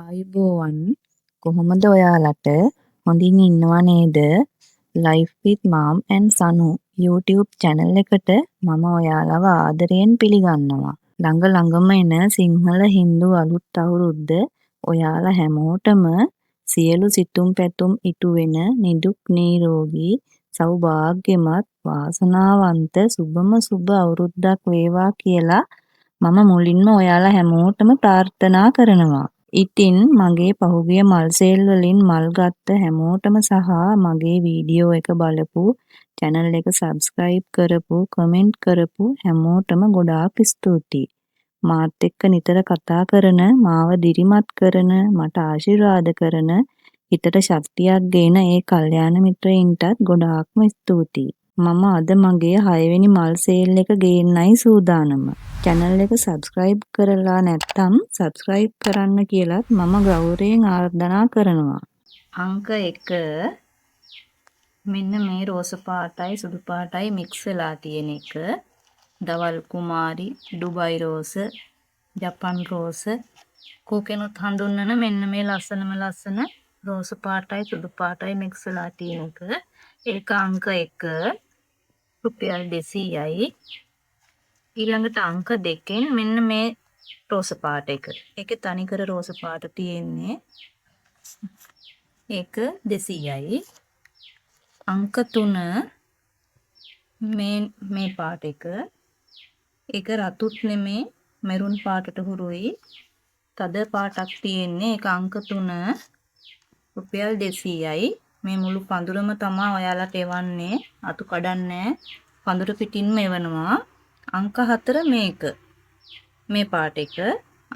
ආයුබෝවන් කොහොමද ඔයාලට හොඳින් ඉන්නවා නේද? Life with Mom and Sanu YouTube channel එකට මම ඔයාලව ආදරයෙන් පිළිගන්නවා. ළඟම එන සිංහල හින්දු අලුත් අවුරුද්ද ඔයාලා හැමෝටම සියලු සිතුම් පැතුම් ඉටු වෙන නිදුක් නිරෝගී සෞභාග්‍යමත් වාසනාවන්ත සුබම සුබ අවුරුද්දක් වේවා කියලා මම මුලින්ම ඔයාලා හැමෝටම ප්‍රාර්ථනා කරනවා. ඉතින් මගේ පහුගිය මල් සේල් වලින් මල් ගත්ත හැමෝටම සහ මගේ වීඩියෝ එක බලපු channel එක subscribe කරපු කමෙන්ට් කරපු හැමෝටම ගොඩාක් ස්තුතියි. මාත් එක්ක නිතර කතා කරන මාව දිරිමත් කරන මට ආශිර්වාද කරන හිතට ශක්තියක් ගෙන ඒ කල්යාණ මිත්‍රයින්ටත් ගොඩාක්ම ස්තුතියි. මම අද මගේ 6 වෙනි මල් සේල් එක ගේන්නයි සූදානම. channel එක subscribe කරලා නැත්නම් subscribe කරන්න කියලත් මම ගෞරවයෙන් ආරාධනා කරනවා. අංක 1 මෙන්න මේ රෝස පාටයි සුදු පාටයි මික්ස් වෙලා තියෙන එක. දවල් කුමාරි, ඩුබයි රෝස, ජපන් රෝස කෝකෙනුත් හඳුන්වන මෙන්න මේ ලස්සන රෝස පාටයි සුදු පාටයි මික්ස් වෙලා තියෙන එක. ඒක අංක 1 රුපියල් 200යි. ඊළඟට අංක 2 මෙන්න මේ රෝස පාට එක. ඒකේ තනිකර රෝස පාට තියෙන්නේ. ඒක 200යි. අංක 3 මේ පාට එක. ඒක රතුත් නෙමේ මෙරුන් පාටට හුරුයි. තද පාටක් තියෙන්නේ. ඒක අංක 3 රුපියල් 200යි. මේ මුළු පඳුරම තමයි ඔයාලට එවන්නේ. අතු කඩන්නේ පඳුර පිටින්ම එවනවා. අංක 4 මේක. මේ පාට එක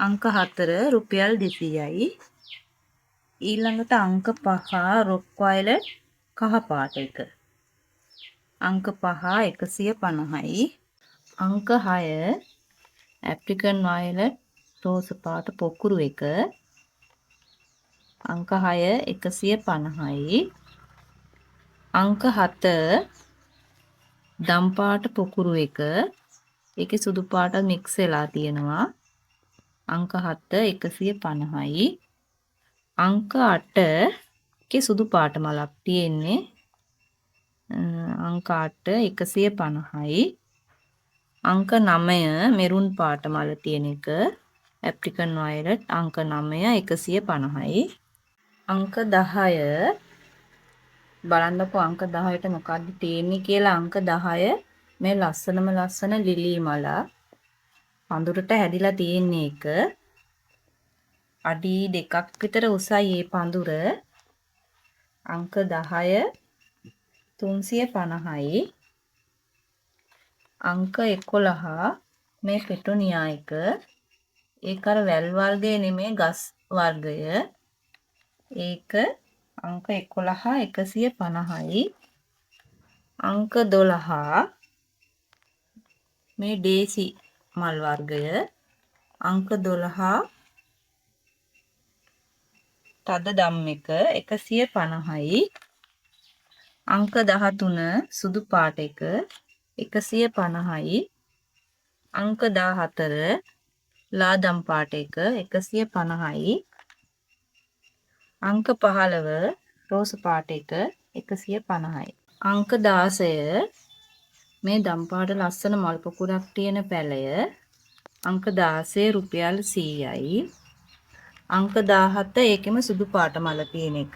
අංක 4 රුපියල් 200යි. ඊළඟට අංක 5 රොක් වයලට් කහ පාට එක. අංක 5 150යි. අංක 6 ඇප්‍රිකන් වයලට් රෝස පාට පොකුරු එක. අංක 6 150යි. අංක 7 දම් පාට පොකුරු එක. ඒකේ සුදු පාට මික්ස් වෙලා තියෙනවා. අංක 7 150යි. අංක 8 කේ සුදු පාට මලක් තියෙන්නේ. අංක 8 150යි. අංක 9 මෙරුන් පාට මල තියෙන එක. ඇප්‍රිකන් වයලට් අංක 9 150යි. අංක 10 බලන්නකෝ අංක 10ට මොකක්ද තියෙන්නේ කියලා. අංක 10 මේ ලස්සන ලිලි මල පඳුරට හැදිලා තියෙන්නේ එක. අඩි 2ක් විතර උසයි මේ පඳුර. අංක 10 350යි. අංක 11 මේ පෙටුනියා එක. ඒක අර වැල් වර්ගය නෙමේ ගස් වර්ගය. ඒක අංක 11 150යි. අංක 12 මේ ඩේසි මල් වර්ගය. අංක 12 තද දම් එක 150යි. අංක 13 සුදු පාට එක 150යි. අංක 14 ලාදම් පාට එක 150යි. අංක 15 රෝස පාට එක 150යි. අංක 16 මේ දම් පාට ලස්සන මල් පොකුරක් තියෙන පැලය. අංක 16 රුපියල් 100යි. අංක 17 ඒකෙම සුදු පාට මල තියෙන එක.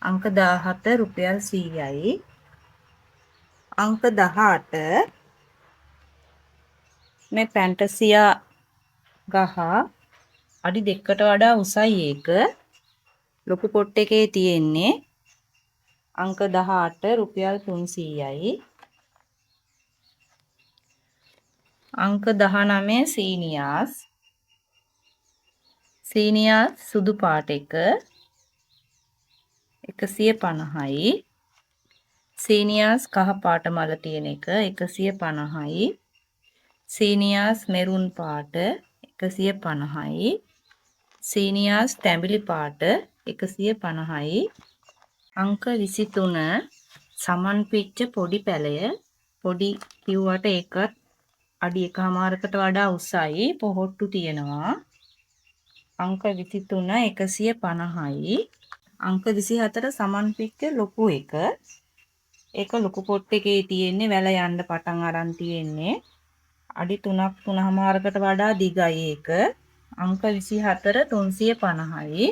අංක 17 රුපියල් 100යි. අංක 18 මේ පැන්ටසියා ගහ අඩි 2කට වඩා උසයි ඒක. ලොකු පොට් එකේ තියෙන්නේ. අංක 18 රුපියල් 300යි. අංක 19 සීනියාස් සුදු පාට එක 150යි. සීනියාස් කහ පාට මල තියෙන එක 150යි. සීනියාස් මෙරුන් පාට 150යි. සීනියාස් තැඹිලි පාට 150යි. අංක 23 සමන් පිච්ච පොඩි පැලය. පොඩි කිව්වට ඒකත් අඩි 1කමාරකට වඩා උසයි. පොහොට්ටු තියෙනවා. අංක 23 150යි. අංක 24 සමන්පිච්ච ලොකු එක. ඒක ලොකු පොට් එකේ තියෙන්නේ වැල යන්න පටන් අරන් තියෙන්නේ. අඩි 3ක් 3මාරකට වඩා දිගයි ඒක. අංක 24 350යි.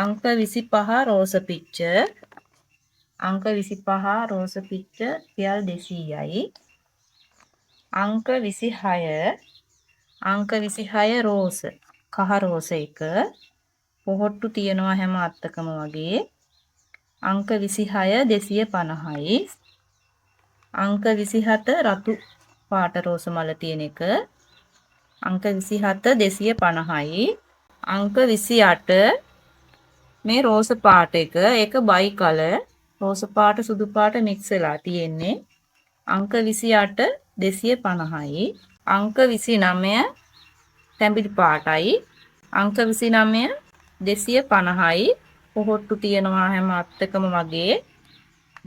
අංක 25 රෝස පිච්ච. අංක 25 රෝස පිච්ච රියල් 200යි. අංක 26 රෝස කහ රෝස එක. පොහොට්ටු තියනවා හැම අත්තකම වගේ. අංක 26 250යි. අංක 27 රතු පාට රෝස මල තියෙන එක. අංක 27 250යි. අංක 28 මේ රෝස පාට එක. ඒක බයි කලර්. රෝස පාට සුදු පාට මික්ස් වෙලා තියෙන්නේ. අංක 28 250යි. අංක 29 තැඹිලි පාටයි. අංක 29 250යි. පොහොට්ටු තියනවා හැම අත්තකම වගේ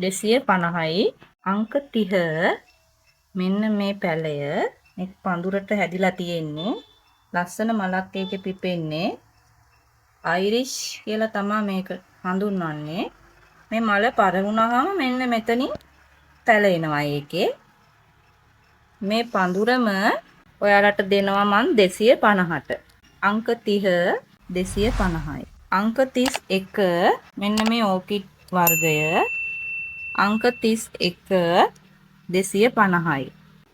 250යි. අංක 30 මෙන්න මේ පැලය මේ පඳුරට හැදිලා තියෙන්නේ. ලස්සන මලක් ඒකේ පිපෙන්නේ. අයිරිෂ් කියලා තමයි මේක හඳුන්වන්නේ. මේ මල පර වුණාම මෙන්න මෙතනින් පැලෙනවා ඒකේ. මේ පඳුරම ඔයාලට දෙනවා මං 250ට. අංක 30 250යි. අංක 31 මෙන්න මේ ඕකිඩ් වර්ගය. අංක 31 250යි.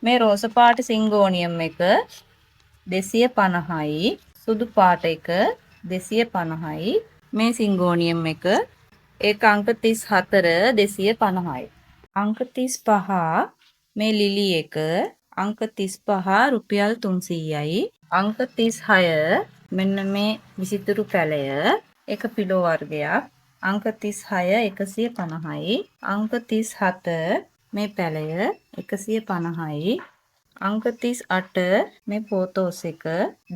මේ රෝස පාට සිංගෝනියම් එක 250යි. සුදු පාට එක 250යි. මේ සිංගෝනියම් එක ඒක අංක 34 250යි. අංක 35 මේ ලිලි එක අංක 35 රුපියල් 300යි. අංක 36 මෙන්න මේ විසිතුරු පැලය ඒක පිලෝ වර්ගයක්. අංක 36 150යි. අංක 37 මේ පැලය 150යි. අංක 38 මේ පෝතෝස් එක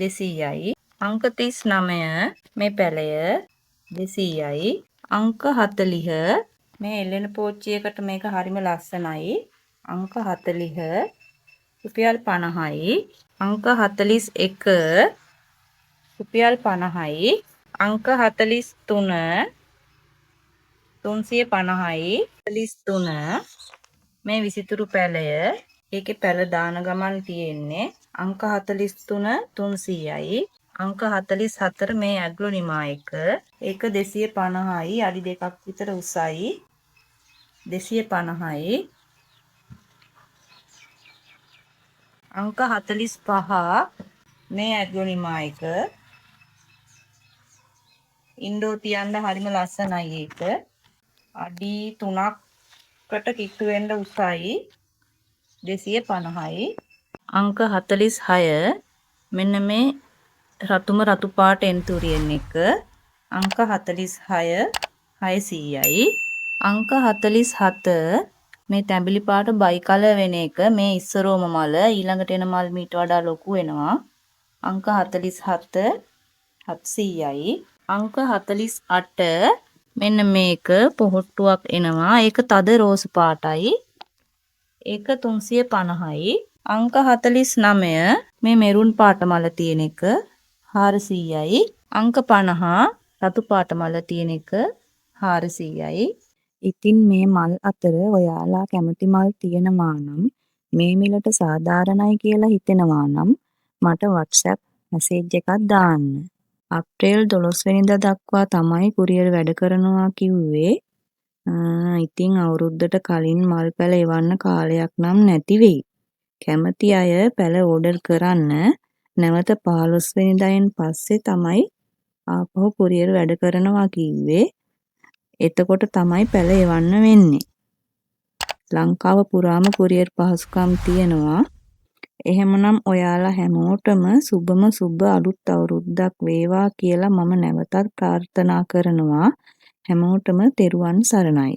200යි. අංක 39 මේ පැලය 200යි. අංක 40 මේ එල්ලෙන පෝච්චියකට මේක හරිම ලස්සනයි. අංක 40 රුපියල් 50යි. අංක 41 රුපියල් 50යි. අංක 43 350යි. 43 මේ විසිතුරු පැලය ඒකේ පැල දාන ගමන් තියෙන්නේ. අංක 43 300යි. අංක 44 මේ ඇග්ලොනිමා එක ඒක 250යි. අඩි 2ක් විතර උසයි. 250යි. අංක 45 මේ ඇග්ලොනිමා එක ඉන්ඩෝ තියන්න හරිම ලස්සනයි ඒක. අඩි 3කට කිට්ටු වෙන්න උසයි. 250යි. අංක 46 මෙන්න මේ රතුම රතු පාට එන්තුරියන් එක. අංක 46 600යි. අංක 47 මේ තැඹිලි පාට බයි කලර් වෙන එක. මේ ඉස්සරෝම මල ඊළඟට එන මල් මීට වඩා ලොකු වෙනවා. අංක 47 700යි. අංක 48 මෙන්න මේක පොහොට්ටුවක් එනවා. ඒක තද රෝස පාටයි. ඒක 350යි. අංක 49 මේ මෙරුන් පාට මල තියෙන එක 400යි. අංක 50 රතු පාට මල තියෙන එක 400යි. ඉතින් මේ මල් අතර ඔයාලා කැමති මල් තියෙනවා නම් මේ මිලට සාධාරණයි කියලා හිතෙනවා නම් මට WhatsApp මැසේජ් එකක් දාන්න. අප්‍රේල් 12 වෙනිදා දක්වා තමයි කුරියර් වැඩ කරනවා කිව්වේ. ඉතින් අවුරුද්දට කලින් මල් පැල එවන්න කාලයක් නම් නැති වෙයි. කැමති අය පැල ඕඩර් කරන්න. නැවත 15 වෙනිදායින් පස්සේ තමයි ආපහු කුරියර් වැඩ කරනවා කිව්වේ. එතකොට තමයි පැල එවන්න වෙන්නේ. ලංකාව පුරාම කුරියර් පහසුකම් තියෙනවා. එහෙමනම් ඔයාලා හැමෝටම සුබම සුබ අලුත් අවුරුද්දක් වේවා කියලා මම නැවතත් ප්‍රාර්ථනා කරනවා. හැමෝටම තෙරුවන් සරණයි.